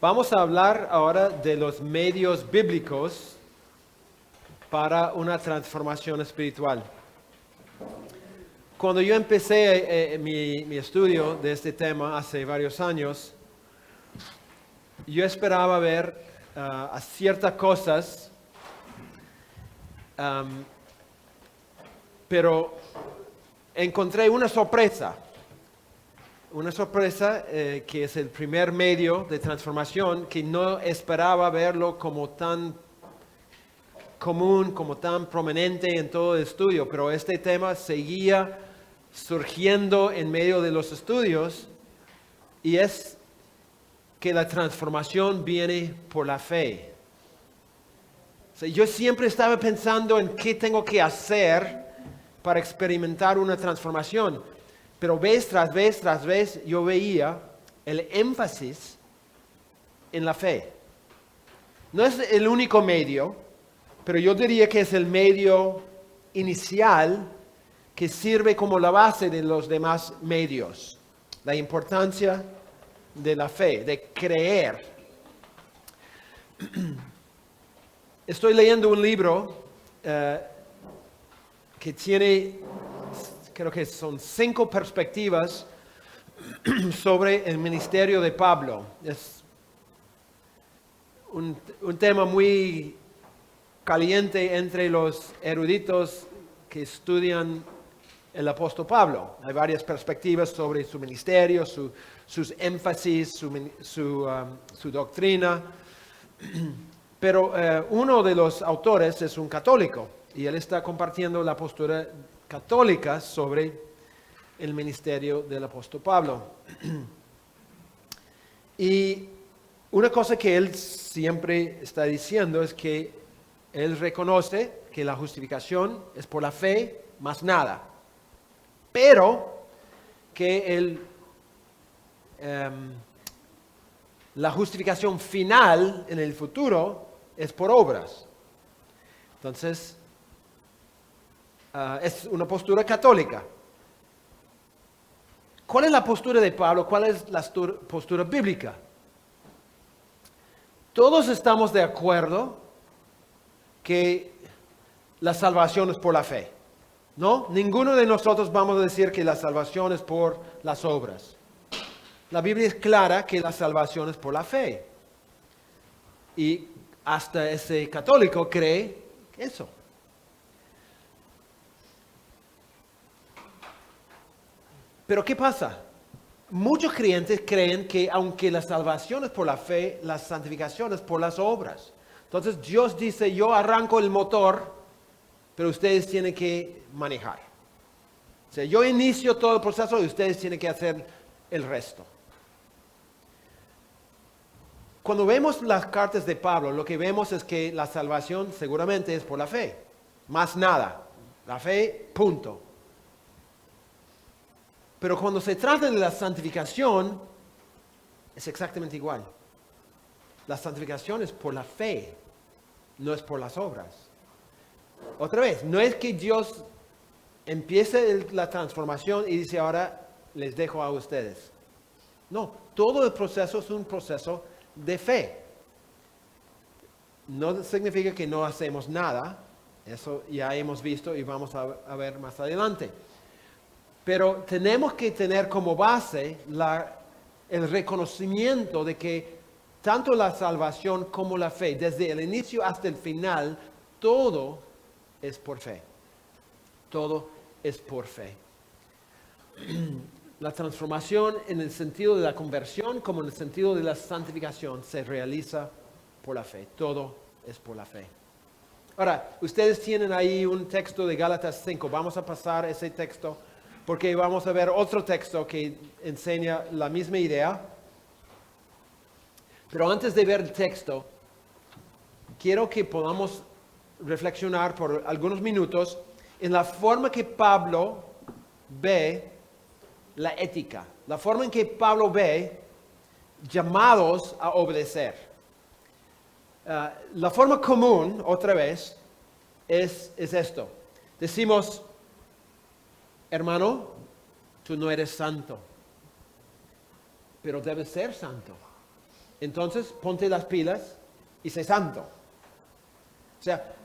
Vamos a hablar ahora de los medios bíblicos para una transformación espiritual. Cuando yo empecé mi estudio de este tema hace varios años, yo esperaba ver a ciertas cosas, pero encontré una sorpresa que es el primer medio de transformación que no esperaba verlo como tan común, como tan prominente en todo el estudio, pero este tema seguía surgiendo en medio de los estudios y es que la transformación viene por la fe. O sea, yo siempre estaba pensando en qué tengo que hacer para experimentar una transformación. Pero vez tras vez, yo veía el énfasis en la fe. No es el único medio, pero yo diría que es el medio inicial que sirve como la base de los demás medios. La importancia de la fe, de creer. Estoy leyendo un libro que tiene, creo que son 5 perspectivas sobre el ministerio de Pablo. Es un tema muy caliente entre los eruditos que estudian el apóstol Pablo. Hay varias perspectivas sobre su ministerio, sus énfasis, su doctrina. Pero uno de los autores es un católico y él está compartiendo la postura católica sobre el ministerio del apóstol Pablo. Y una cosa que él siempre está diciendo es que él reconoce que la justificación es por la fe, más nada. Pero que la justificación final en el futuro es por obras. Entonces, es una postura católica. ¿Cuál es la postura de Pablo? ¿Cuál es la postura bíblica? Todos estamos de acuerdo que la salvación es por la fe, ¿no? Ninguno de nosotros vamos a decir que la salvación es por las obras. La Biblia es clara que la salvación es por la fe. Y hasta ese católico cree eso. Pero ¿qué pasa? Muchos creyentes creen que aunque la salvación es por la fe, la santificación es por las obras. Entonces Dios dice, yo arranco el motor, pero ustedes tienen que manejar. O sea, yo inicio todo el proceso y ustedes tienen que hacer el resto. Cuando vemos las cartas de Pablo, lo que vemos es que la salvación seguramente es por la fe. Más nada. La fe, punto. Pero cuando se trata de la santificación, es exactamente igual. La santificación es por la fe, no es por las obras. Otra vez, no es que Dios empiece la transformación y dice ahora les dejo a ustedes. No, todo el proceso es un proceso de fe. No significa que no hacemos nada, eso ya hemos visto y vamos a ver más adelante. Pero tenemos que tener como base el reconocimiento de que tanto la salvación como la fe, desde el inicio hasta el final, todo es por fe. Todo es por fe. La transformación en el sentido de la conversión como en el sentido de la santificación se realiza por la fe. Todo es por la fe. Ahora, ustedes tienen ahí un texto de Gálatas 5. Vamos a pasar ese texto porque vamos a ver otro texto que enseña la misma idea. Pero antes de ver el texto, quiero que podamos reflexionar por algunos minutos en la forma que Pablo ve la ética, la forma en que Pablo ve llamados a obedecer. La forma común, otra vez, es esto. Decimos, hermano, tú no eres santo, pero debes ser santo. Entonces, ponte las pilas y sé santo. O sea,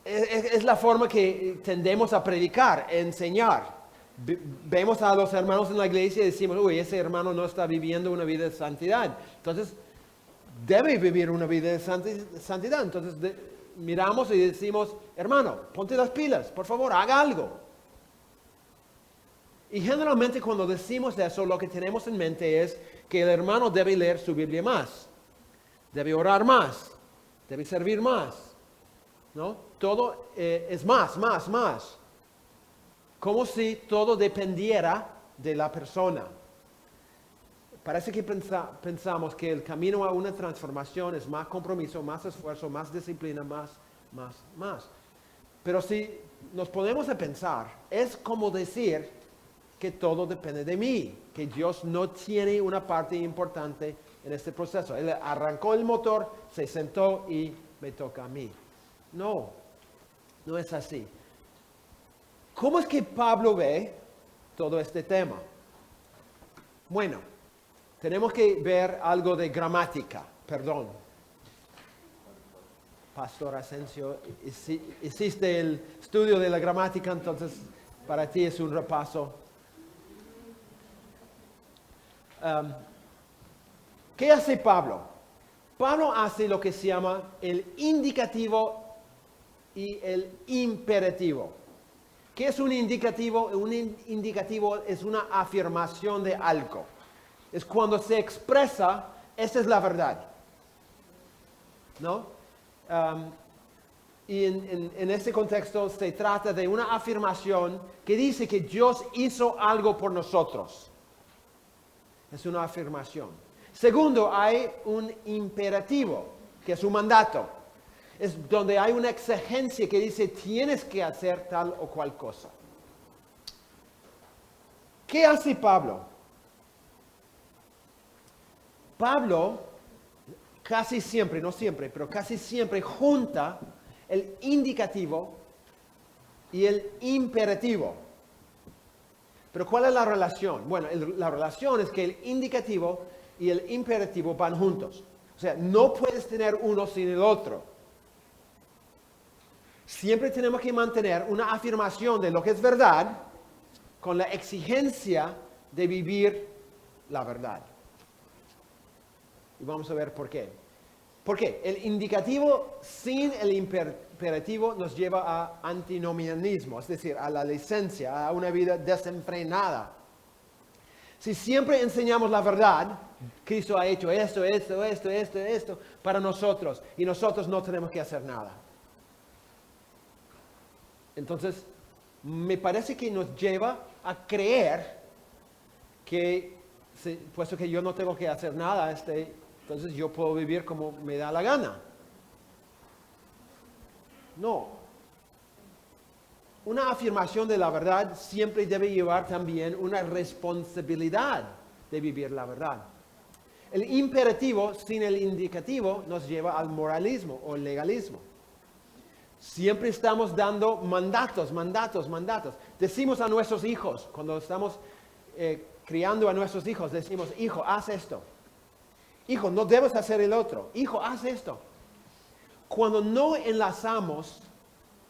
es la forma que tendemos a predicar, a enseñar. Vemos a los hermanos en la iglesia y decimos, uy, ese hermano no está viviendo una vida de santidad. Entonces, debe vivir una vida de santidad. Entonces, miramos y decimos, hermano, ponte las pilas, por favor, haga algo. Y generalmente cuando decimos eso, lo que tenemos en mente es que el hermano debe leer su Biblia más, debe orar más, debe servir más, ¿no? Todo es más. Como si todo dependiera de la persona. Parece que pensamos que el camino a una transformación es más compromiso, más esfuerzo, más disciplina, más. Pero si nos ponemos a pensar, es como decir que todo depende de mí, que Dios no tiene una parte importante en este proceso. Él arrancó el motor, se sentó y me toca a mí. No es así. ¿Cómo es que Pablo ve todo este tema? Bueno, tenemos que ver algo de gramática, perdón. Pastor Asensio, hiciste el estudio de la gramática, entonces para ti es un repaso. ¿Qué hace Pablo? Pablo hace lo que se llama el indicativo y el imperativo. ¿Qué es un indicativo? Un indicativo es una afirmación de algo. Es cuando se expresa, esta es la verdad. ¿No? Y en este contexto se trata de una afirmación que dice que Dios hizo algo por nosotros. Es una afirmación. Segundo, hay un imperativo, que es un mandato. Es donde hay una exigencia que dice tienes que hacer tal o cual cosa. ¿Qué hace Pablo? Pablo casi siempre, no siempre, pero casi siempre junta el indicativo y el imperativo. Pero ¿cuál es la relación? Bueno, la relación es que el indicativo y el imperativo van juntos. O sea, no puedes tener uno sin el otro. Siempre tenemos que mantener una afirmación de lo que es verdad con la exigencia de vivir la verdad. Y vamos a ver por qué. ¿Por qué? El indicativo sin el imperativo nos lleva a antinomianismo, es decir, a la licencia, a una vida desenfrenada. Si siempre enseñamos la verdad, Cristo ha hecho esto para nosotros y nosotros no tenemos que hacer nada. Entonces, me parece que nos lleva a creer que, puesto que yo no tengo que hacer nada, entonces yo puedo vivir como me da la gana. No. Una afirmación de la verdad siempre debe llevar también una responsabilidad de vivir la verdad. El imperativo sin el indicativo nos lleva al moralismo o legalismo. Siempre estamos dando mandatos. Decimos a nuestros hijos, cuando estamos criando a nuestros hijos, decimos, hijo, haz esto. Hijo, no debes hacer el otro. Hijo, haz esto. Cuando no enlazamos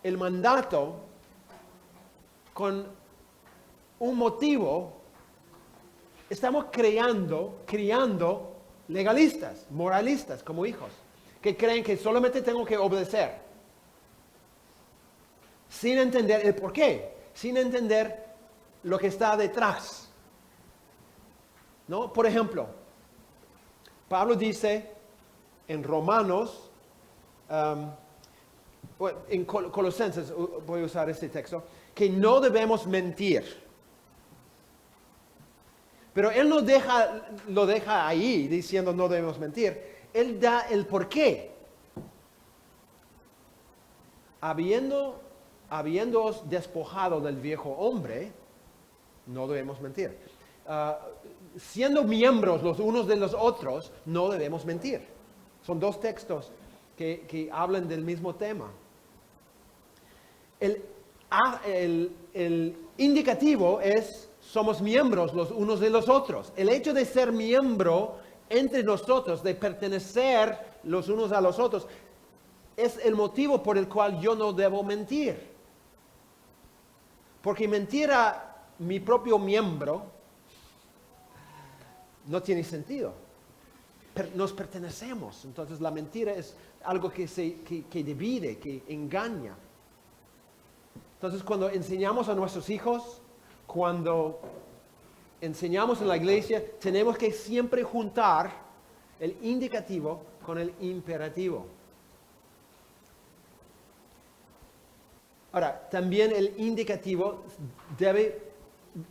el mandato con un motivo, estamos criando legalistas, moralistas como hijos, que creen que solamente tengo que obedecer, sin entender el porqué, sin entender lo que está detrás. ¿No? Por ejemplo, Pablo dice en Romanos, en Colosenses, voy a usar este texto, que no debemos mentir. Pero él no lo deja ahí diciendo no debemos mentir. Él da el porqué. Habiéndoos despojado del viejo hombre, no debemos mentir. Siendo miembros los unos de los otros, no debemos mentir. Son dos textos que hablan del mismo tema. El indicativo es somos miembros los unos de los otros. El hecho de ser miembro entre nosotros, de pertenecer los unos a los otros, es el motivo por el cual yo no debo mentir. Porque mentir a mi propio miembro no tiene sentido. Nos pertenecemos, entonces la mentira es algo que divide, que engaña. Entonces cuando enseñamos a nuestros hijos, cuando enseñamos en la iglesia, tenemos que siempre juntar el indicativo con el imperativo. Ahora, también el indicativo debe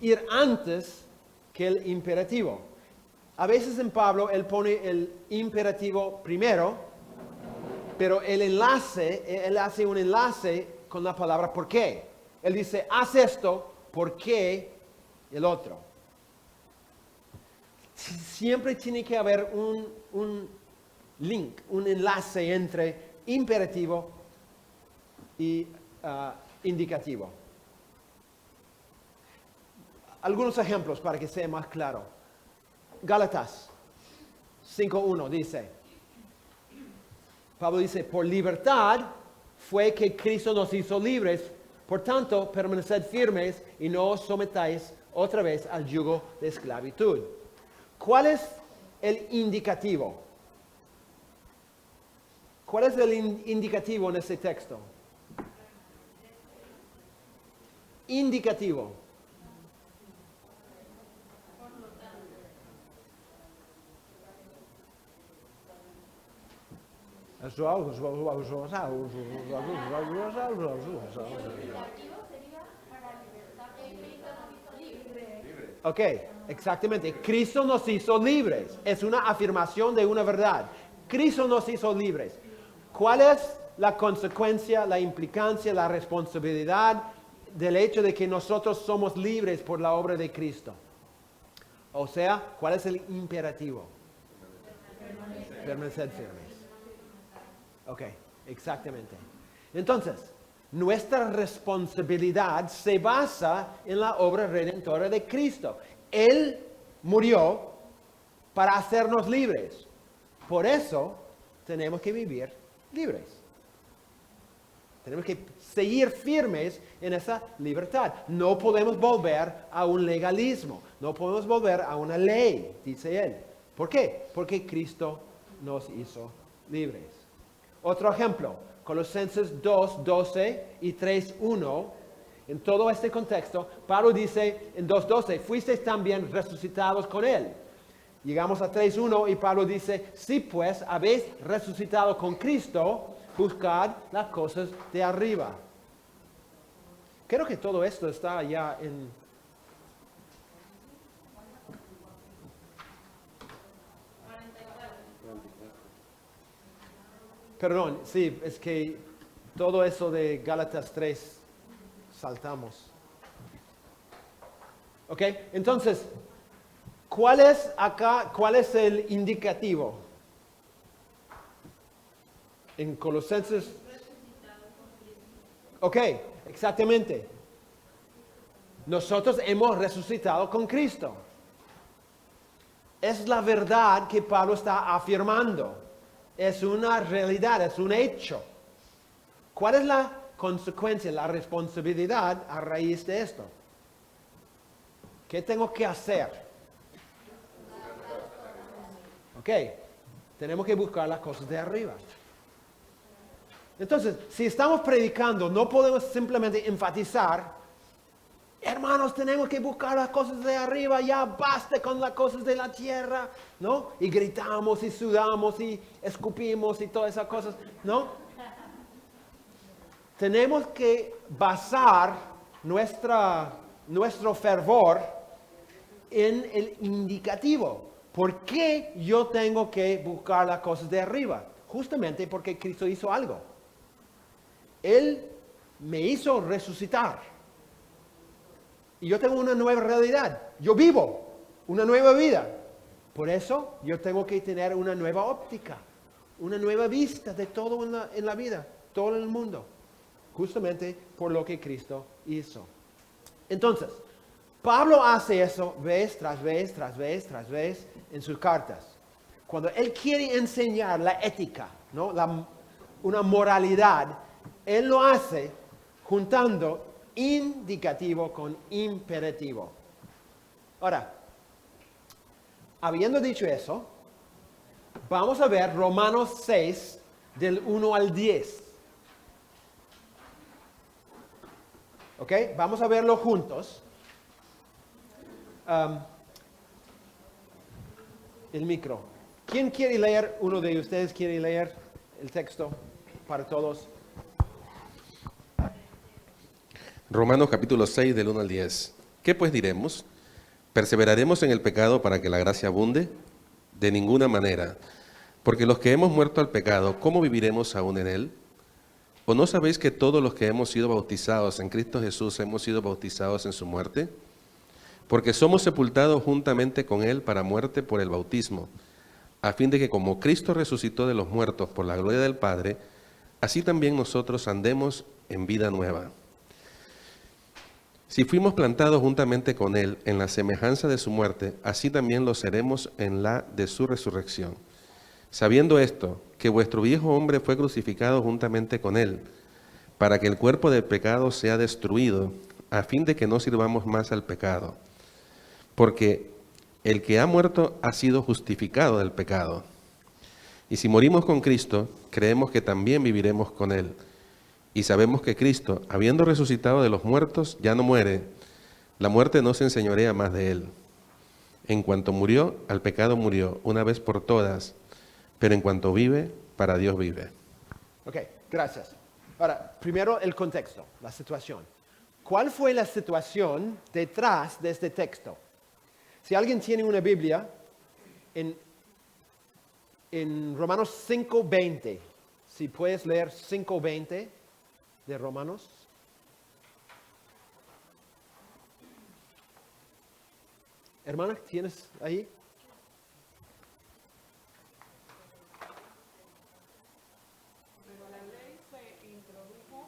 ir antes que el imperativo. A veces en Pablo él pone el imperativo primero, pero él hace un enlace con la palabra ¿por qué? Él dice, haz esto, ¿por qué el otro? Siempre tiene que haber un link, un enlace entre imperativo y indicativo. Algunos ejemplos para que sea más claro. Gálatas 5:1 dice, Pablo dice, por libertad fue que Cristo nos hizo libres, por tanto, permaneced firmes y no os sometáis otra vez al yugo de esclavitud. ¿Cuál es el indicativo? ¿Cuál es el indicativo en ese texto? Indicativo. Ok, exactamente. Cristo nos hizo libres. Es una afirmación de una verdad. Cristo nos hizo libres. ¿Cuál es la consecuencia, la implicancia, la responsabilidad del hecho de que nosotros somos libres por la obra de Cristo? O sea, ¿cuál es el imperativo? Permanecer firmes. Ok, exactamente. Entonces, nuestra responsabilidad se basa en la obra redentora de Cristo. Él murió para hacernos libres. Por eso tenemos que vivir libres. Tenemos que seguir firmes en esa libertad. No podemos volver a un legalismo. No podemos volver a una ley, dice él. ¿Por qué? Porque Cristo nos hizo libres. Otro ejemplo, Colosenses 2:12 y 3:1. En todo este contexto, Pablo dice en 2:12, fuisteis también resucitados con él. Llegamos a 3:1 y Pablo dice, si pues habéis resucitado con Cristo, buscad las cosas de arriba. Creo que todo esto está ya en... Perdón, sí, es que todo eso de Gálatas 3 saltamos. Ok, entonces, ¿cuál es el indicativo? En Colosenses. Ok, exactamente. Nosotros hemos resucitado con Cristo. Es la verdad que Pablo está afirmando. Es una realidad, es un hecho. ¿Cuál es la consecuencia, la responsabilidad a raíz de esto? ¿Qué tengo que hacer? Ok, tenemos que buscar las cosas de arriba. Entonces, si estamos predicando, no podemos simplemente enfatizar, hermanos, tenemos que buscar las cosas de arriba, ya basta con las cosas de la tierra, ¿no? Y gritamos y sudamos y escupimos y todas esas cosas, ¿no? Tenemos que basar nuestro fervor en el indicativo. ¿Por qué yo tengo que buscar las cosas de arriba? Justamente porque Cristo hizo algo. Él me hizo resucitar. Y yo tengo una nueva realidad. Yo vivo una nueva vida. Por eso yo tengo que tener una nueva óptica, una nueva vista de todo en la vida, todo en el mundo. Justamente por lo que Cristo hizo. Entonces, Pablo hace eso vez tras vez, tras vez, tras vez en sus cartas. Cuando él quiere enseñar la ética, ¿no? Una moralidad, él lo hace juntando indicativo con imperativo. Ahora, habiendo dicho eso, vamos a ver Romanos 6 del 1 al 10. ¿Ok? Vamos a verlo juntos. El micro. ¿Quién quiere leer? ¿Uno de ustedes quiere leer el texto para todos? Romanos capítulo 6 del 1 al 10. ¿Qué pues diremos? ¿Perseveraremos en el pecado para que la gracia abunde? De ninguna manera. Porque los que hemos muerto al pecado, ¿cómo viviremos aún en él? ¿O no sabéis que todos los que hemos sido bautizados en Cristo Jesús hemos sido bautizados en su muerte? Porque somos sepultados juntamente con él para muerte por el bautismo, a fin de que como Cristo resucitó de los muertos por la gloria del Padre, así también nosotros andemos en vida nueva. Si fuimos plantados juntamente con él en la semejanza de su muerte, así también lo seremos en la de su resurrección. Sabiendo esto, que vuestro viejo hombre fue crucificado juntamente con él, para que el cuerpo del pecado sea destruido, a fin de que no sirvamos más al pecado. Porque el que ha muerto ha sido justificado del pecado. Y si morimos con Cristo, creemos que también viviremos con él. Y sabemos que Cristo, habiendo resucitado de los muertos, ya no muere. La muerte no se enseñorea más de él. En cuanto murió, al pecado murió, una vez por todas, pero en cuanto vive, para Dios vive. Ok, gracias. Ahora, primero el contexto, la situación. ¿Cuál fue la situación detrás de este texto? Si alguien tiene una Biblia, en Romanos 5:20, si puedes leer 5:20 de Romanos. Hermana, ¿tienes ahí? Pero la ley se introdujo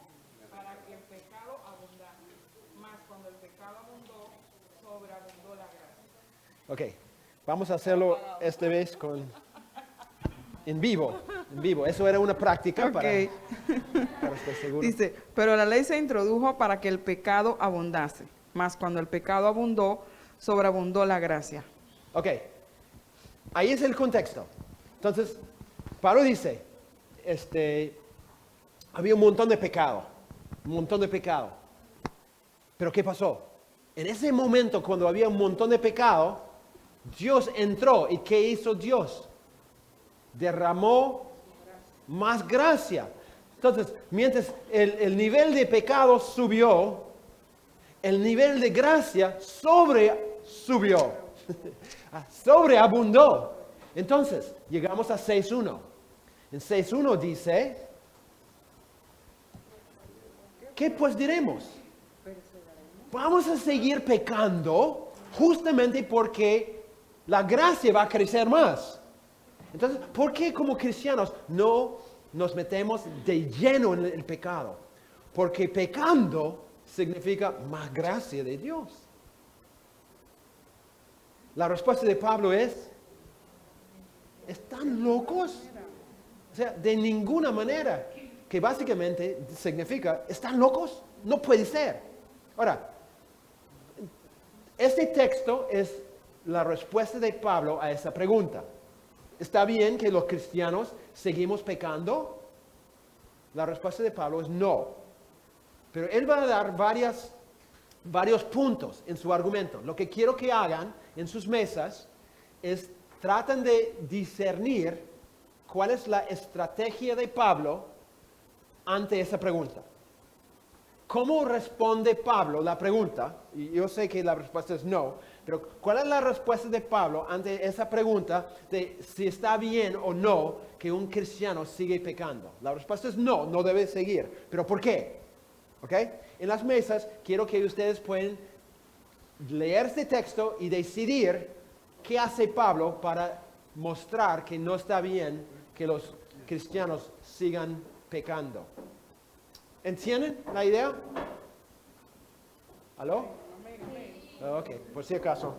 para que el pecado abundase, mas cuando el pecado abundó, sobreabundó la gracia. Ok, vamos a hacerlo esta vez en vivo. Eso era una práctica para estar seguro. Dice, pero la ley se introdujo para que el pecado abundase, mas cuando el pecado abundó, sobreabundó la gracia. Ok, ahí es el contexto. Entonces, Pablo dice, había un montón de pecado. Pero ¿qué pasó? En ese momento, cuando había un montón de pecado, Dios entró. ¿Y qué hizo Dios? Derramó más gracia. Entonces, mientras el nivel de pecado subió, el nivel de gracia subió. Sobreabundó. Entonces, llegamos a 6.1. En 6.1 dice, ¿qué pues diremos? Vamos a seguir pecando justamente porque la gracia va a crecer más. Entonces, ¿por qué como cristianos no nos metemos de lleno en el pecado? Porque pecando significa más gracia de Dios. La respuesta de Pablo es, ¿están locos? O sea, de ninguna manera, que básicamente significa, ¿están locos? No puede ser. Ahora, este texto es la respuesta de Pablo a esa pregunta. ¿Está bien que los cristianos seguimos pecando? La respuesta de Pablo es no. Pero él va a dar varios puntos en su argumento. Lo que quiero que hagan en sus mesas es traten de discernir cuál es la estrategia de Pablo ante esa pregunta. ¿Cómo responde Pablo la pregunta? Y yo sé que la respuesta es no, pero ¿cuál es la respuesta de Pablo ante esa pregunta de si está bien o no que un cristiano sigue pecando? La respuesta es no, no debe seguir. ¿Pero por qué? ¿Ok? En las mesas quiero que ustedes puedan leer este texto y decidir qué hace Pablo para mostrar que no está bien que los cristianos sigan pecando. ¿Entienden la idea? ¿Aló? Ok, por si acaso.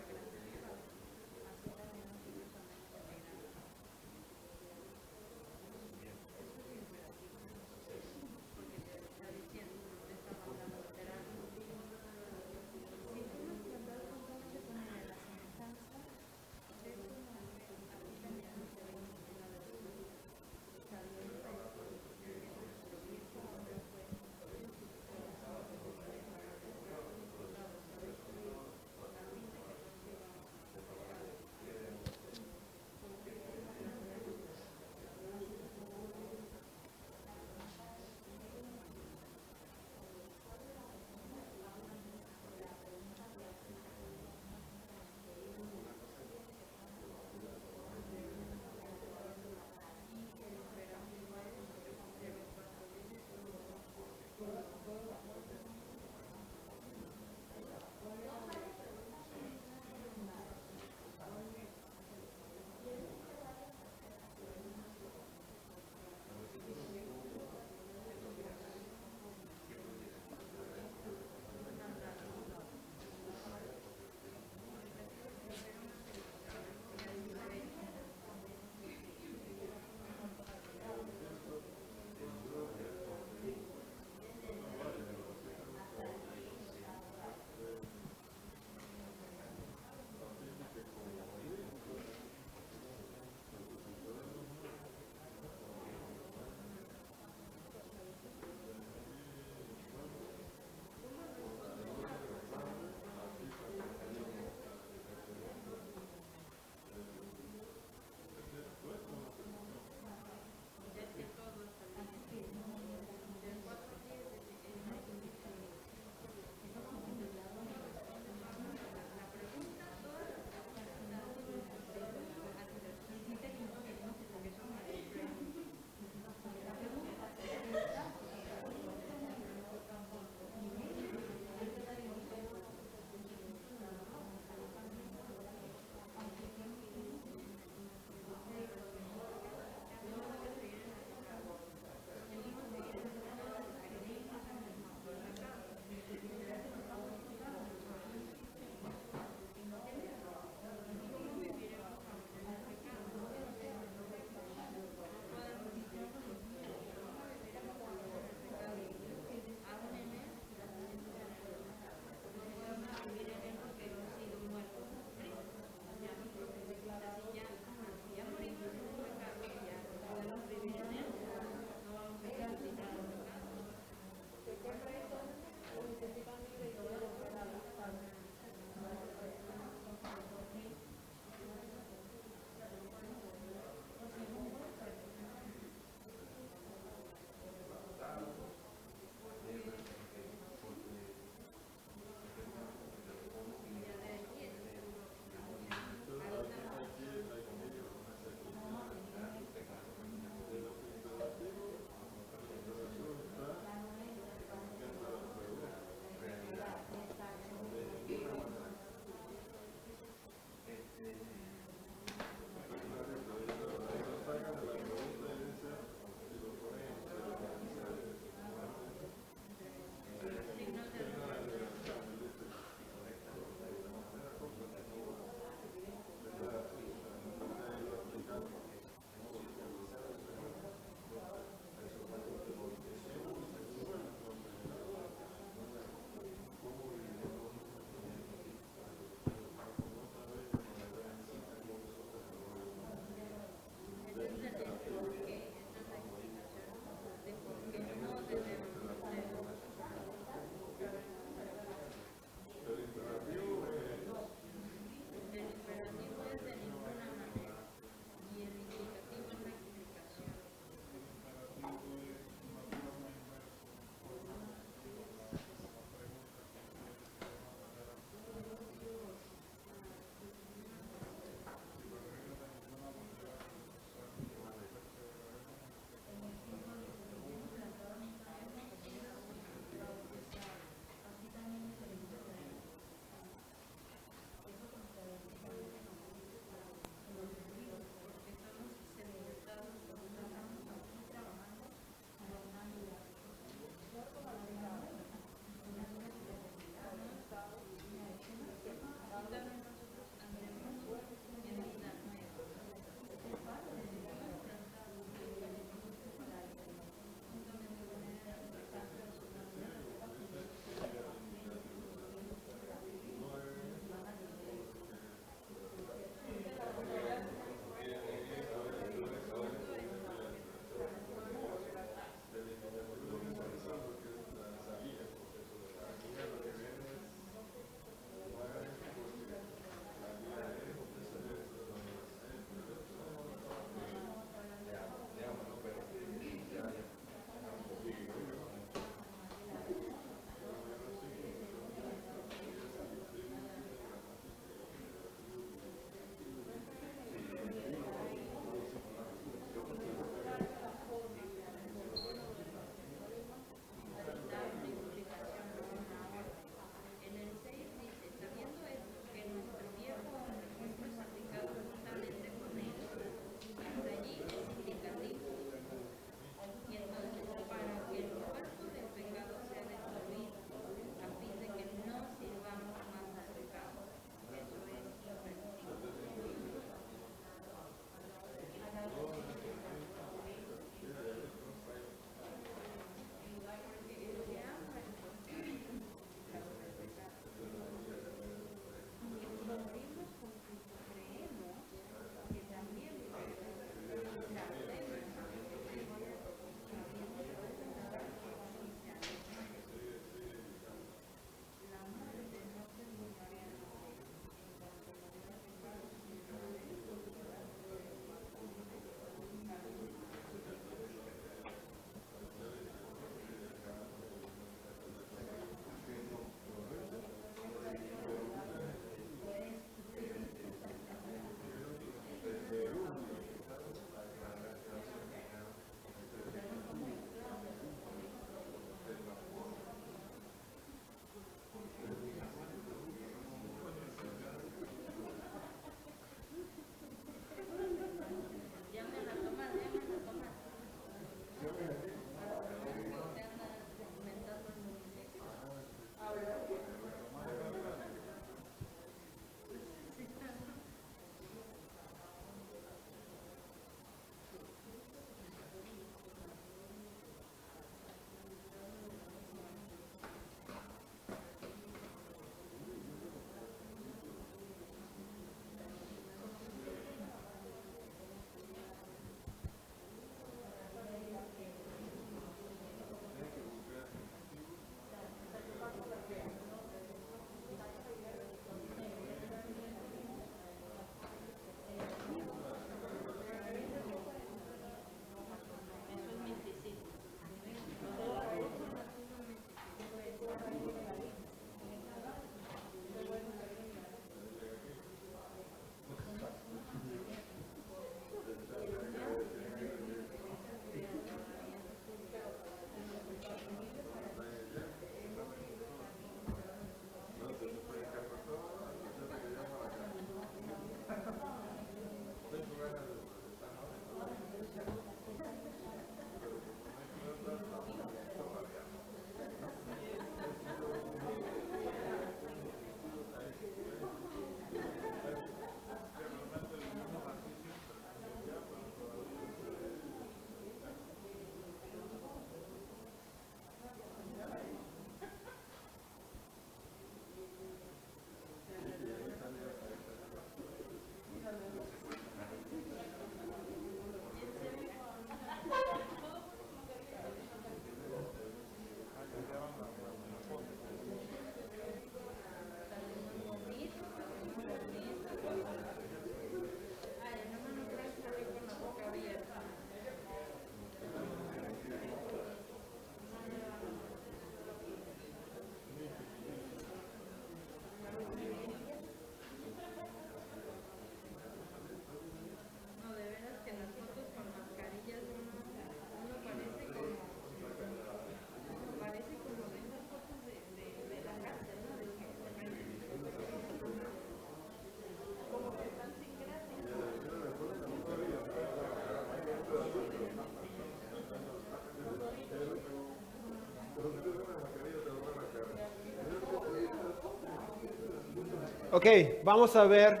Ok, vamos a ver.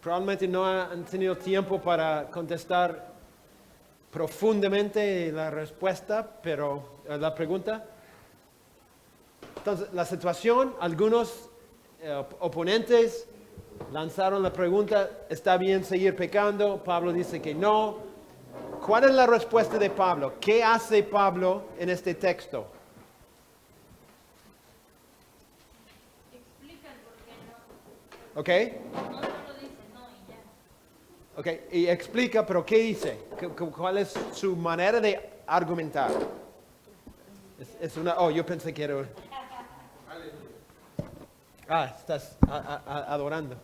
Probablemente no han tenido tiempo para contestar profundamente la respuesta, pero la pregunta. Entonces, la situación, algunos oponentes lanzaron la pregunta, ¿está bien seguir pecando? Pablo dice que no. ¿Cuál es la respuesta de Pablo? ¿Qué hace Pablo en este texto? Explica el por qué no. ¿Ok? No solo dice no y ya. Ok, y explica, pero ¿qué dice? ¿Cuál es su manera de argumentar? Es una... Oh, yo pensé que era... Estás adorando.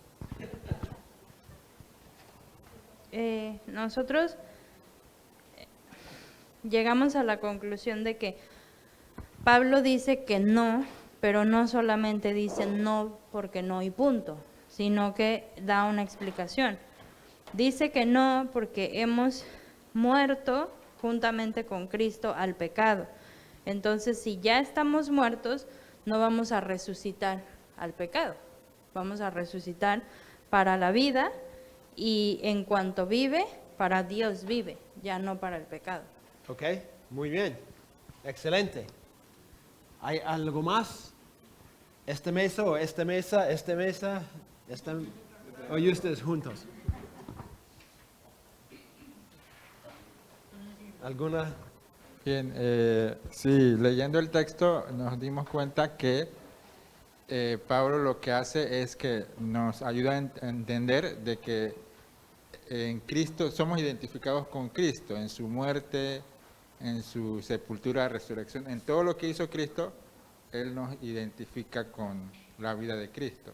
Nosotros llegamos a la conclusión de que Pablo dice que no, pero no solamente dice no porque no y punto, sino que da una explicación. Dice que no porque hemos muerto juntamente con Cristo al pecado. Entonces, si ya estamos muertos, no vamos a resucitar al pecado. Vamos a resucitar para la vida y en cuanto vive, para Dios vive, ya no para el pecado. Ok, muy bien. Excelente. ¿Hay algo más? ¿Esta mesa o esta mesa? ¿Esta mesa? ¿O y ustedes juntos? ¿Alguna? Bien, sí, leyendo el texto nos dimos cuenta que Pablo lo que hace es que nos ayuda a entender de que en Cristo somos identificados con Cristo, en su muerte, en su sepultura, resurrección, en todo lo que hizo Cristo, Él nos identifica con la vida de Cristo.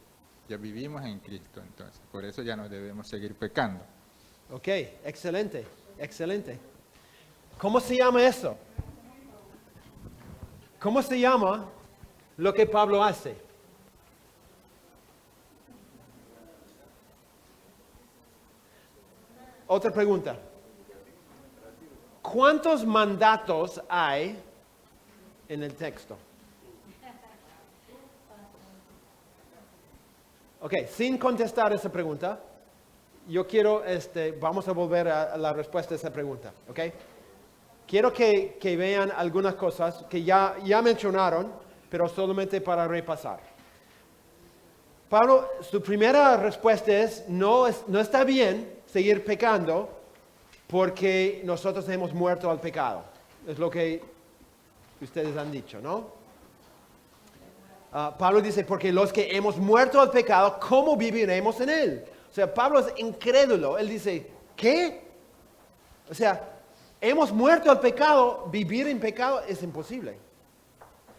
Ya vivimos en Cristo, entonces, por eso ya no debemos seguir pecando. Ok, excelente, excelente. ¿Cómo se llama eso? ¿Cómo se llama lo que Pablo hace? Otra pregunta. ¿Cuántos mandatos hay en el texto? Ok, sin contestar esa pregunta, yo quiero, vamos a volver a la respuesta a esa pregunta, ok. Quiero que vean algunas cosas que ya mencionaron, pero solamente para repasar. Pablo, su primera respuesta es, no está bien seguir pecando porque nosotros hemos muerto al pecado. Es lo que ustedes han dicho, ¿no? Pablo dice, porque los que hemos muerto al pecado, ¿cómo viviremos en él? O sea, Pablo es incrédulo. Él dice, ¿qué? O sea, hemos muerto al pecado, vivir en pecado es imposible.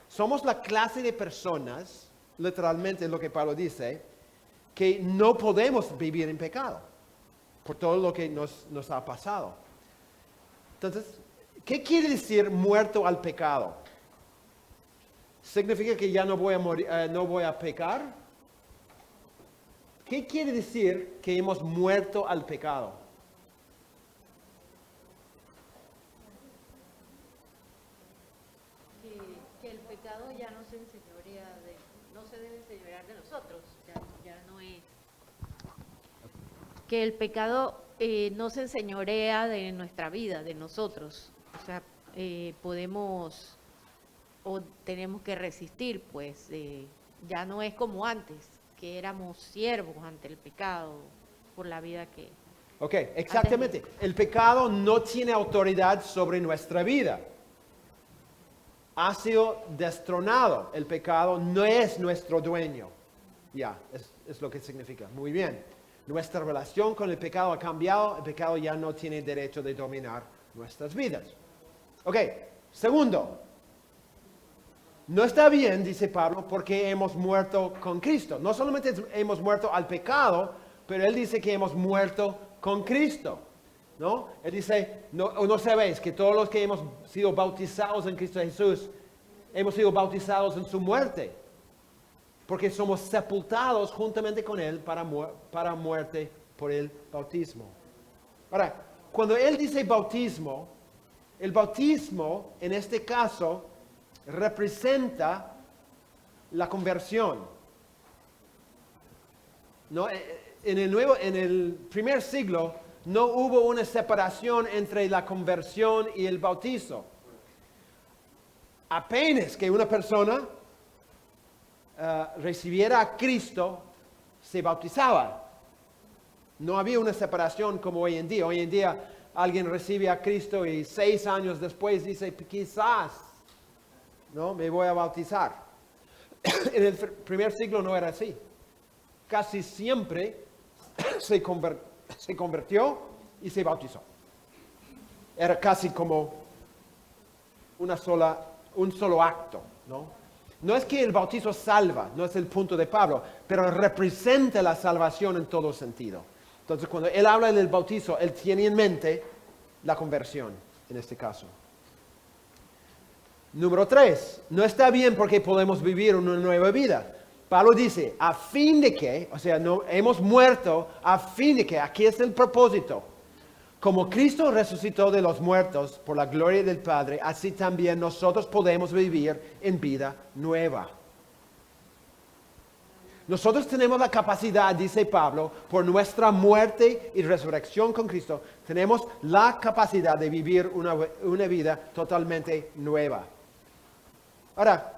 Somos la clase de personas, literalmente es lo que Pablo dice, que no podemos vivir en pecado por todo lo que nos ha pasado. Entonces, ¿qué quiere decir muerto al pecado? ¿Significa que ya no voy a morir, no voy a pecar? ¿Qué quiere decir que hemos muerto al pecado? Que el pecado ya no se enseñorea no se debe enseñorear de nosotros, ya no es. Que el pecado no se enseñorea de nuestra vida, de nosotros. O sea, podemos o tenemos que resistir, pues ya no es como antes, que éramos siervos ante el pecado por la vida que... Ok, exactamente. El pecado no tiene autoridad sobre nuestra vida. Ha sido destronado. El pecado no es nuestro dueño. Ya, es lo que significa. Muy bien. Nuestra relación con el pecado ha cambiado. El pecado ya no tiene derecho de dominar nuestras vidas. Ok, segundo. No está bien, dice Pablo, porque hemos muerto con Cristo. No solamente hemos muerto al pecado, pero él dice que hemos muerto con Cristo, ¿no? Él dice, no sabéis que todos los que hemos sido bautizados en Cristo Jesús, hemos sido bautizados en su muerte, porque somos sepultados juntamente con él para muerte por el bautismo. Ahora, cuando él dice bautismo, el bautismo en este caso representa la conversión. ¿no? En el primer siglo no hubo una separación entre la conversión y el bautizo. Apenas que una persona recibiera a Cristo, se bautizaba. No había una separación como hoy en día. Hoy en día alguien recibe a Cristo y 6 años después dice, quizás, ¿no? Me voy a bautizar. En el primer siglo no era así. Casi siempre se convirtió y se bautizó. Era casi como un solo acto, ¿no? No es que el bautizo salva, no es el punto de Pablo, pero representa la salvación en todo sentido. Entonces, cuando él habla del bautizo, él tiene en mente la conversión, en este caso. Número 3, no está bien porque podemos vivir una nueva vida. Pablo dice, a fin de que, o sea, no, hemos muerto, a fin de que, aquí es el propósito. Como Cristo resucitó de los muertos por la gloria del Padre, así también nosotros podemos vivir en vida nueva. Nosotros tenemos la capacidad, dice Pablo, por nuestra muerte y resurrección con Cristo, tenemos la capacidad de vivir una vida totalmente nueva. Ahora,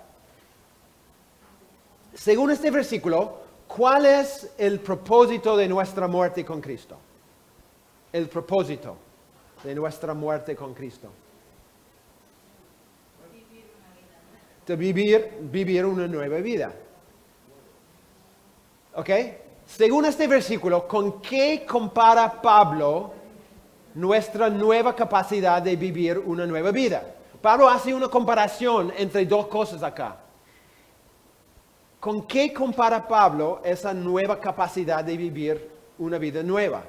según este versículo, ¿cuál es el propósito de nuestra muerte con Cristo? El propósito de nuestra muerte con Cristo. De vivir una nueva vida. ¿Ok? Según este versículo, ¿con qué compara Pablo nuestra nueva capacidad de vivir una nueva vida? Pablo hace una comparación entre dos cosas acá. ¿Con qué compara Pablo esa nueva capacidad de vivir una vida nueva?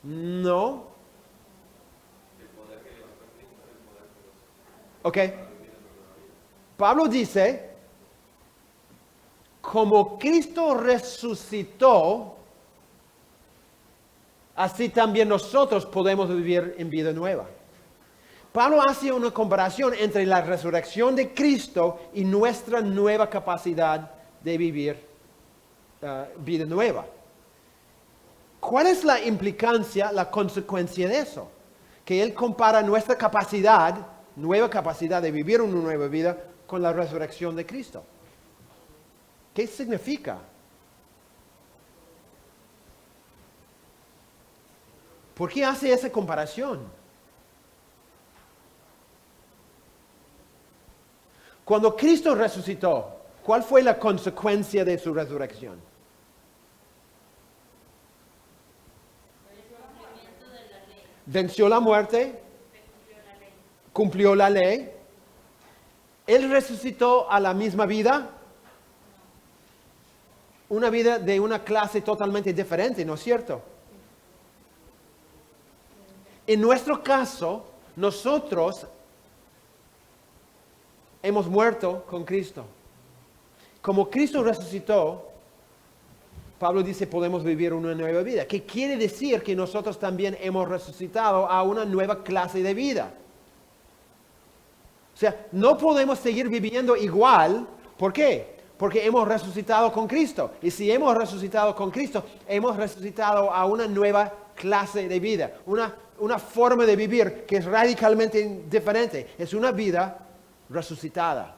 No. Ok. Pablo dice, como Cristo resucitó, así también nosotros podemos vivir en vida nueva. Pablo hace una comparación entre la resurrección de Cristo y nuestra nueva capacidad de vivir vida nueva. ¿Cuál es la implicancia, la consecuencia de eso? Que él compara nuestra capacidad, nueva capacidad de vivir una nueva vida con la resurrección de Cristo. ¿Qué significa? ¿Por qué hace esa comparación? Cuando Cristo resucitó, ¿cuál fue la consecuencia de su resurrección? Venció la muerte, cumplió la ley. Él resucitó a la misma vida, una vida de una clase totalmente diferente, ¿no es cierto? En nuestro caso, nosotros hemos muerto con Cristo. Como Cristo resucitó, Pablo dice, podemos vivir una nueva vida. ¿Qué quiere decir? Que nosotros también hemos resucitado a una nueva clase de vida. O sea, no podemos seguir viviendo igual. ¿Por qué? Porque hemos resucitado con Cristo. Y si hemos resucitado con Cristo, hemos resucitado a una nueva clase de vida. Una forma de vivir que es radicalmente diferente. Es una vida resucitada.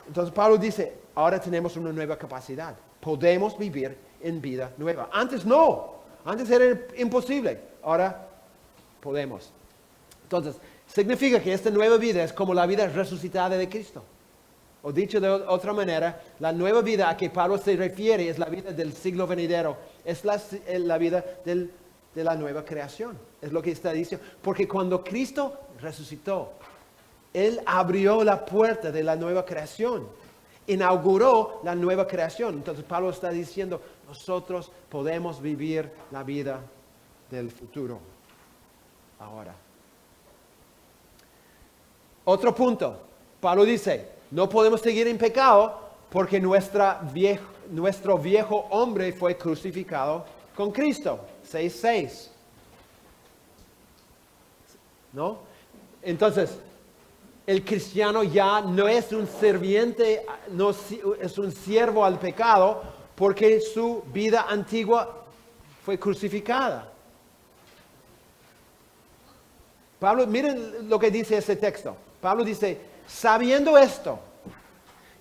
Entonces Pablo dice, ahora tenemos una nueva capacidad. Podemos vivir en vida nueva. Antes no. Antes era imposible. Ahora podemos. Entonces, significa que esta nueva vida es como la vida resucitada de Cristo. O dicho de otra manera, la nueva vida a que Pablo se refiere es la vida del siglo venidero. Es la vida de la nueva creación. Es lo que está diciendo. Porque cuando Cristo resucitó, Él abrió la puerta de la nueva creación. Inauguró la nueva creación. Entonces Pablo está diciendo, nosotros podemos vivir la vida del futuro. Ahora. Otro punto. Pablo dice, no podemos seguir en pecado porque nuestro viejo hombre fue crucificado con Cristo. 6:6. ¿No? Entonces, el cristiano ya no es un sirviente, no es un siervo al pecado, porque su vida antigua fue crucificada. Pablo, miren lo que dice ese texto. Pablo dice, sabiendo esto,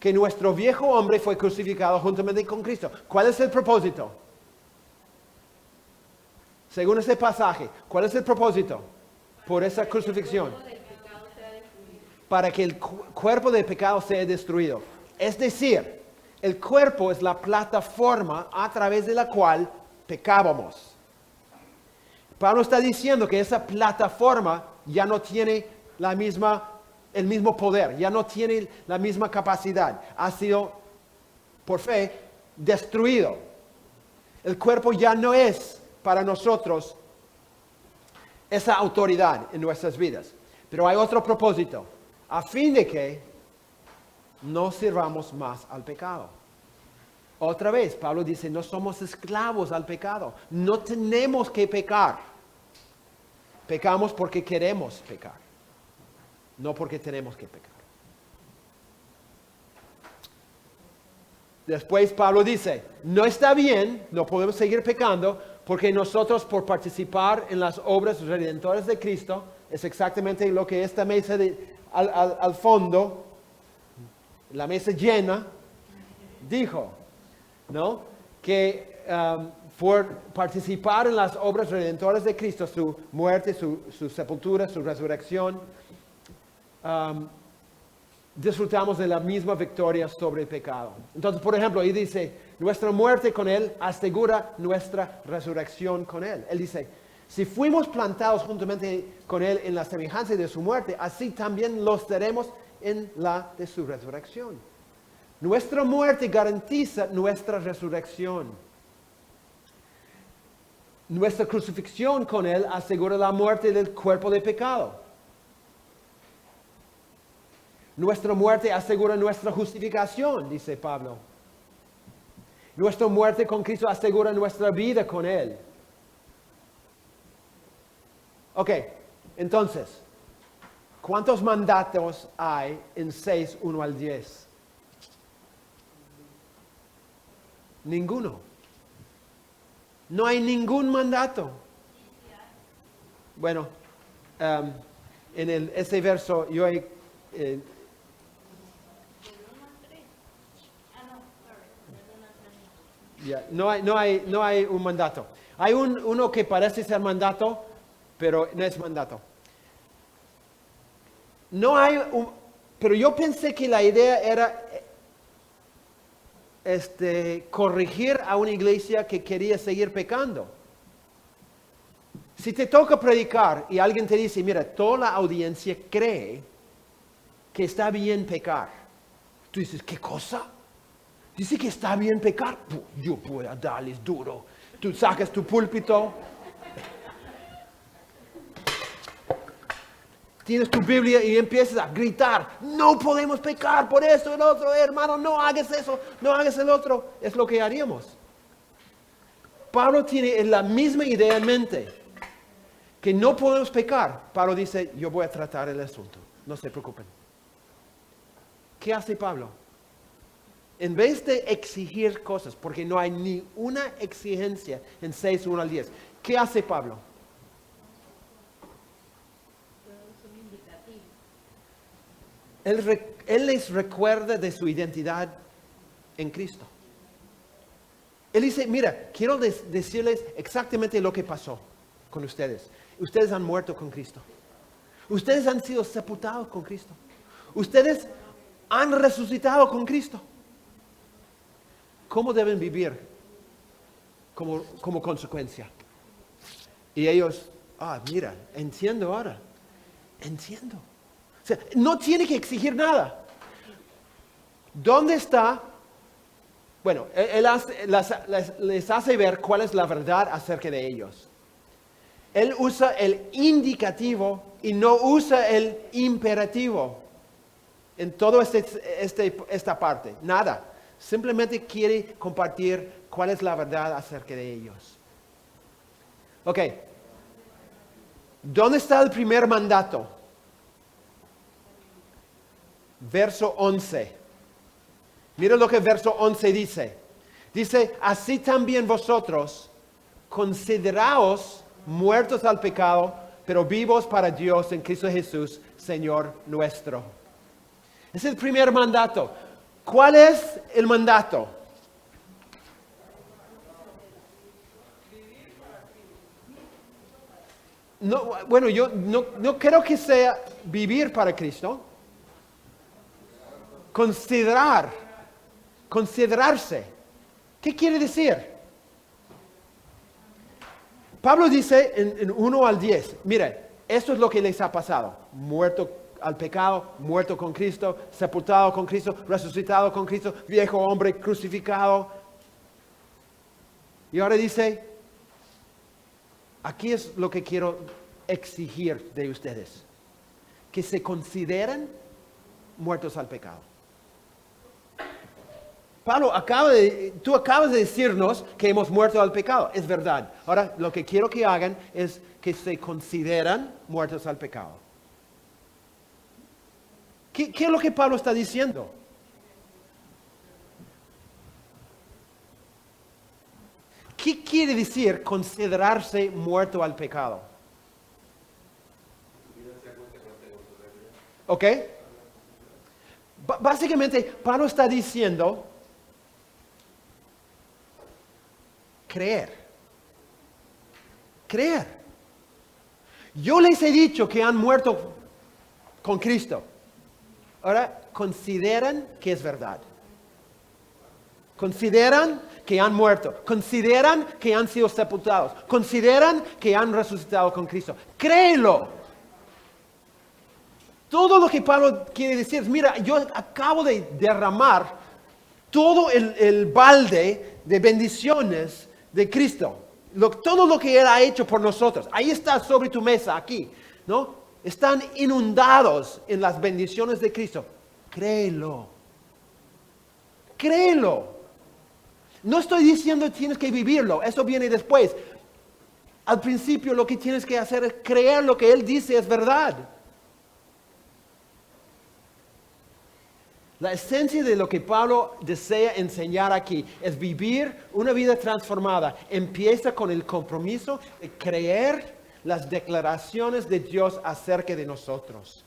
que nuestro viejo hombre fue crucificado juntamente con Cristo. ¿Cuál es el propósito? Según ese pasaje, ¿cuál es el propósito? Por esa crucifixión. Para que el cuerpo del pecado sea destruido. Es decir, el cuerpo es la plataforma a través de la cual pecábamos. Pablo está diciendo que esa plataforma ya no tiene el mismo poder, ya no tiene la misma capacidad. Ha sido, por fe, destruido. El cuerpo ya no es para nosotros esa autoridad en nuestras vidas. Pero hay otro propósito, a fin de que no sirvamos más al pecado. Otra vez, Pablo dice, no somos esclavos al pecado. No tenemos que pecar. Pecamos porque queremos pecar, no porque tenemos que pecar. Después Pablo dice, no está bien, no podemos seguir pecando, porque nosotros por participar en las obras redentoras de Cristo, es exactamente lo que esta mesa al fondo, la mesa llena, dijo, ¿no? Que por participar en las obras redentoras de Cristo, su muerte, su sepultura, su resurrección, disfrutamos de la misma victoria sobre el pecado. Entonces, por ejemplo, ahí dice, nuestra muerte con Él asegura nuestra resurrección con Él. Él dice, si fuimos plantados juntamente con Él en la semejanza de su muerte, así también lo seremos en la de su resurrección. Nuestra muerte garantiza nuestra resurrección. Nuestra crucifixión con Él asegura la muerte del cuerpo de pecado. Nuestra muerte asegura nuestra justificación, dice Pablo. Nuestra muerte con Cristo asegura nuestra vida con Él. Ok, entonces, ¿cuántos mandatos hay en 6, 1 al 10? Ninguno. No hay ningún mandato. Bueno, en este verso yo he... no hay un mandato. Hay uno que parece ser mandato, pero no es mandato. Pero yo pensé que la idea era corregir a una iglesia que quería seguir pecando. Si te toca predicar y alguien te dice, mira, toda la audiencia cree que está bien pecar. Tú dices, ¿qué cosa? Dice que está bien pecar. Yo puedo darles duro. Tú sacas tu púlpito. Tienes tu Biblia y empiezas a gritar, no podemos pecar por esto y el otro, hermano, no hagas eso, no hagas el otro. Es lo que haríamos. Pablo tiene la misma idea en mente, que no podemos pecar. Pablo dice, yo voy a tratar el asunto, no se preocupen. ¿Qué hace Pablo? En vez de exigir cosas, porque no hay ni una exigencia en 6, 1 al 10, ¿qué hace Pablo? Él les recuerda de su identidad en Cristo. Él dice, mira, quiero decirles exactamente lo que pasó con ustedes. Ustedes han muerto con Cristo. Ustedes han sido sepultados con Cristo. Ustedes han resucitado con Cristo. ¿Cómo deben vivir como consecuencia? Y ellos, mira, entiendo ahora. Entiendo. O sea, no tiene que exigir nada. ¿Dónde está? Bueno, él les hace ver cuál es la verdad acerca de ellos. Él usa el indicativo y no usa el imperativo en toda esta parte. Nada. Simplemente quiere compartir cuál es la verdad acerca de ellos. Ok. ¿Dónde está el primer mandato? verso 11. Mira lo que verso 11 dice. Dice, así también vosotros, consideraos muertos al pecado, pero vivos para Dios en Cristo Jesús, Señor nuestro. Es el primer mandato. ¿Cuál es el mandato? No, bueno, yo no creo que sea vivir para Cristo. Considerarse. ¿Qué quiere decir? Pablo dice en 1 al 10, mire, esto es lo que les ha pasado. Muerto al pecado, muerto con Cristo, sepultado con Cristo, resucitado con Cristo, viejo hombre crucificado. Y ahora dice, aquí es lo que quiero exigir de ustedes, que se consideren muertos al pecado. Pablo, tú acabas de decirnos que hemos muerto al pecado, es verdad. Ahora, lo que quiero que hagan es que se consideran muertos al pecado. ¿Qué es lo que Pablo está diciendo? ¿Qué quiere decir considerarse muerto al pecado? ¿Ok? Básicamente, Pablo está diciendo creer. Yo les he dicho que han muerto con Cristo. Ahora, consideran que es verdad. Consideran que han muerto. Consideran que han sido sepultados. Consideran que han resucitado con Cristo. Créelo. Todo lo que Pablo quiere decir es, mira, yo acabo de derramar todo el balde de bendiciones de Cristo. Todo lo que Él ha hecho por nosotros. Ahí está sobre tu mesa, aquí, ¿no? Están inundados en las bendiciones de Cristo. Créelo. Créelo. No estoy diciendo que tienes que vivirlo. Eso viene después. Al principio lo que tienes que hacer es creer lo que Él dice es verdad. La esencia de lo que Pablo desea enseñar aquí es vivir una vida transformada. Empieza con el compromiso de creer las declaraciones de Dios acerca de nosotros.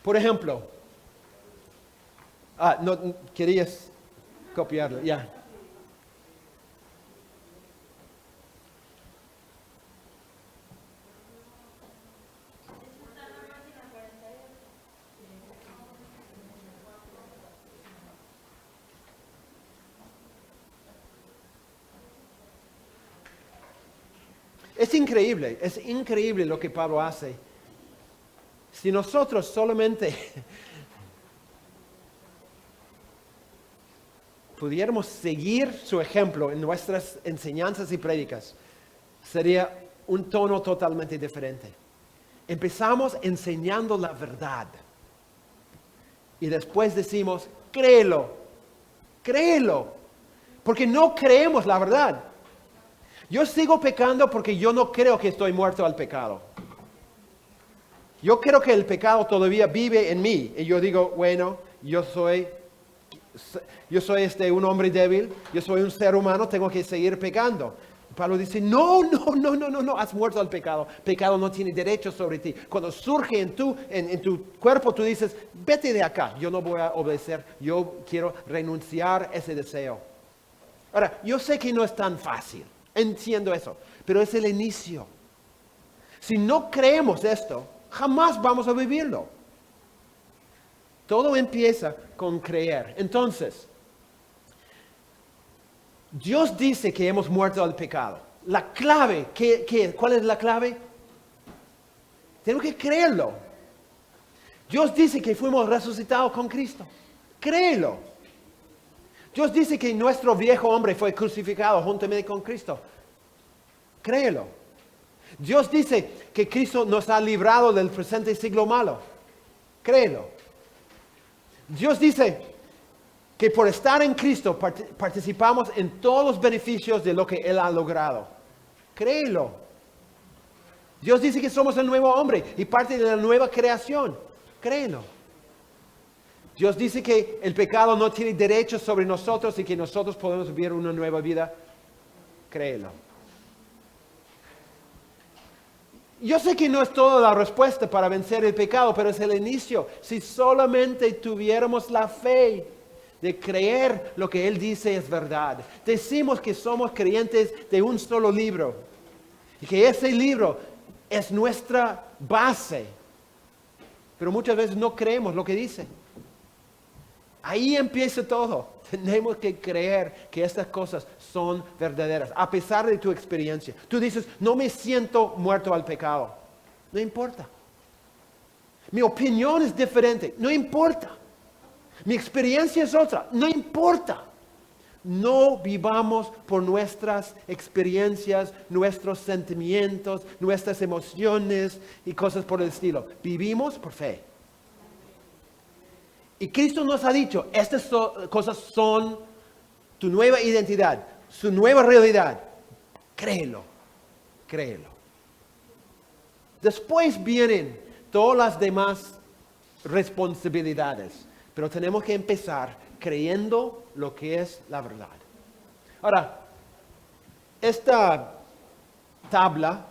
Por ejemplo, no querías copiarlo, ya. Es increíble lo que Pablo hace. Si nosotros solamente pudiéramos seguir su ejemplo en nuestras enseñanzas y prédicas, sería un tono totalmente diferente. Empezamos enseñando la verdad y después decimos, créelo, porque no creemos la verdad. Yo sigo pecando porque yo no creo que estoy muerto al pecado. Yo creo que el pecado todavía vive en mí. Y yo digo, bueno, yo soy un hombre débil, yo soy un ser humano, tengo que seguir pecando. Pablo dice, no, has muerto al pecado. Pecado no tiene derecho sobre ti. Cuando surge en tu cuerpo, tú dices, vete de acá, yo no voy a obedecer, yo quiero renunciar a ese deseo. Ahora, yo sé que no es tan fácil. Entiendo eso, pero es el inicio. Si no creemos esto, jamás vamos a vivirlo. Todo empieza con creer. Entonces, Dios dice que hemos muerto al pecado. La clave, ¿cuál es la clave? Tenemos que creerlo. Dios dice que fuimos resucitados con Cristo. Créelo. Dios dice que nuestro viejo hombre fue crucificado juntamente con Cristo. Créelo. Dios dice que Cristo nos ha librado del presente siglo malo. Créelo. Dios dice que por estar en Cristo participamos en todos los beneficios de lo que Él ha logrado. Créelo. Dios dice que somos el nuevo hombre y parte de la nueva creación. Créelo. Dios dice que el pecado no tiene derecho sobre nosotros y que nosotros podemos vivir una nueva vida. Créelo. Yo sé que no es toda la respuesta para vencer el pecado, pero es el inicio. Si solamente tuviéramos la fe de creer lo que Él dice es verdad. Decimos que somos creyentes de un solo libro y que ese libro es nuestra base, pero muchas veces no creemos lo que dice. Ahí empieza todo. Tenemos que creer que estas cosas son verdaderas, a pesar de tu experiencia. Tú dices, no me siento muerto al pecado. No importa. Mi opinión es diferente. No importa. Mi experiencia es otra. No importa. No vivamos por nuestras experiencias, nuestros sentimientos, nuestras emociones y cosas por el estilo. Vivimos por fe. Y Cristo nos ha dicho, estas cosas son tu nueva identidad, su nueva realidad. Créelo, créelo. Después vienen todas las demás responsabilidades, pero tenemos que empezar creyendo lo que es la verdad. Ahora, esta tabla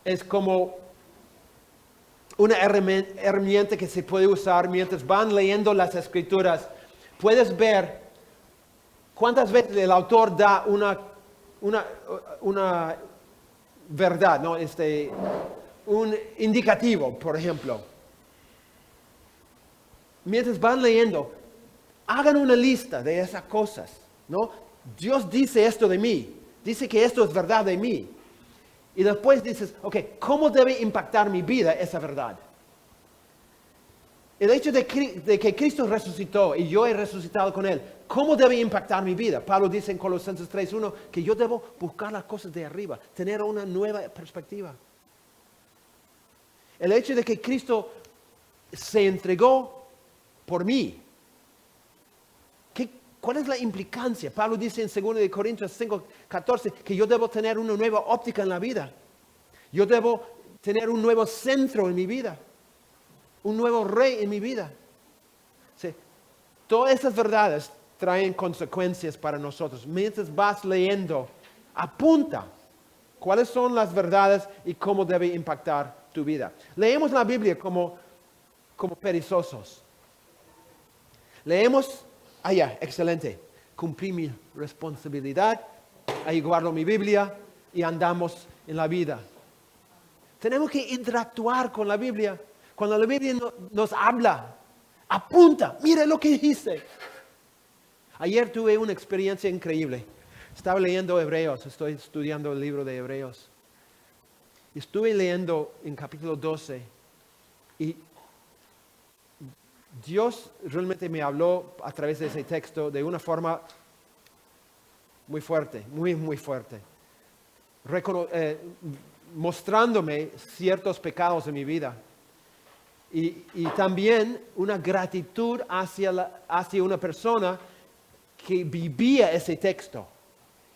es como una herramienta que se puede usar mientras van leyendo las escrituras. Puedes ver cuántas veces el autor da una verdad, ¿no? Un indicativo, por ejemplo. Mientras van leyendo, hagan una lista de esas cosas, ¿no? Dios dice esto de mí, dice que esto es verdad de mí. Y después dices, ok, ¿cómo debe impactar mi vida esa verdad? El hecho de que Cristo resucitó y yo he resucitado con Él, ¿cómo debe impactar mi vida? Pablo dice en Colosenses 3:1 que yo debo buscar las cosas de arriba, tener una nueva perspectiva. El hecho de que Cristo se entregó por mí, ¿cuál es la implicancia? Pablo dice en 2 Corintios 5:14 que yo debo tener una nueva óptica en la vida. Yo debo tener un nuevo centro en mi vida. Un nuevo rey en mi vida. Sí. Todas esas verdades traen consecuencias para nosotros. Mientras vas leyendo, apunta cuáles son las verdades y cómo debe impactar tu vida. Leemos la Biblia como perezosos. Leemos, ya, excelente. Cumplí mi responsabilidad, ahí guardo mi Biblia y andamos en la vida. Tenemos que interactuar con la Biblia. Cuando la Biblia nos habla, apunta, mira lo que dice. Ayer tuve una experiencia increíble. Estaba leyendo Hebreos, estoy estudiando el libro de Hebreos. Estuve leyendo en capítulo 12 y Dios realmente me habló a través de ese texto de una forma muy fuerte, muy, muy fuerte. Mostrándome ciertos pecados de mi vida. Y también una gratitud hacia una persona que vivía ese texto.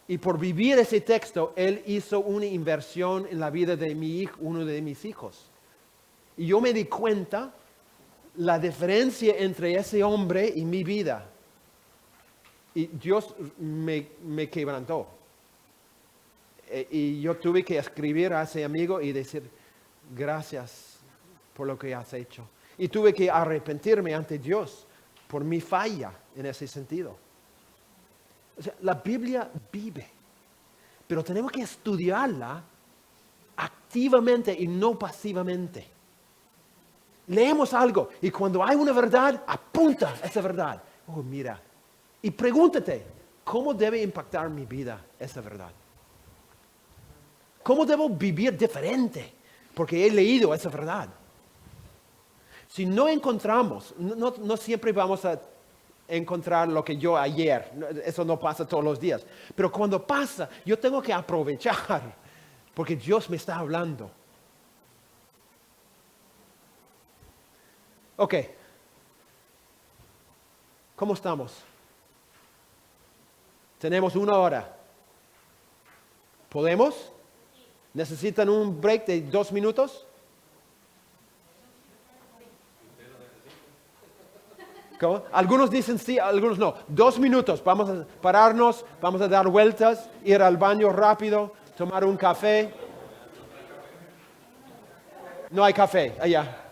Y por vivir ese texto, él hizo una inversión en la vida de mi hijo, uno de mis hijos. Y yo me di cuenta la diferencia entre ese hombre y mi vida. Y Dios me quebrantó. Y yo tuve que escribir a ese amigo y decir, gracias por lo que has hecho. Y tuve que arrepentirme ante Dios por mi falla en ese sentido. O sea, la Biblia vive, pero tenemos que estudiarla activamente y no pasivamente. Leemos algo y cuando hay una verdad, apunta esa verdad. Oh, mira. Y pregúntate, ¿cómo debe impactar mi vida esa verdad? ¿Cómo debo vivir diferente? Porque he leído esa verdad. Si no encontramos, no siempre vamos a encontrar lo que yo ayer, eso no pasa todos los días. Pero cuando pasa, yo tengo que aprovechar, porque Dios me está hablando. Ok. ¿Cómo estamos? Tenemos 1 hora. ¿Podemos? ¿Necesitan un break de 2 minutos? ¿Cómo? Algunos dicen sí, algunos no. 2 minutos, vamos a pararnos, vamos a dar vueltas, ir al baño rápido, tomar un café. No hay café allá.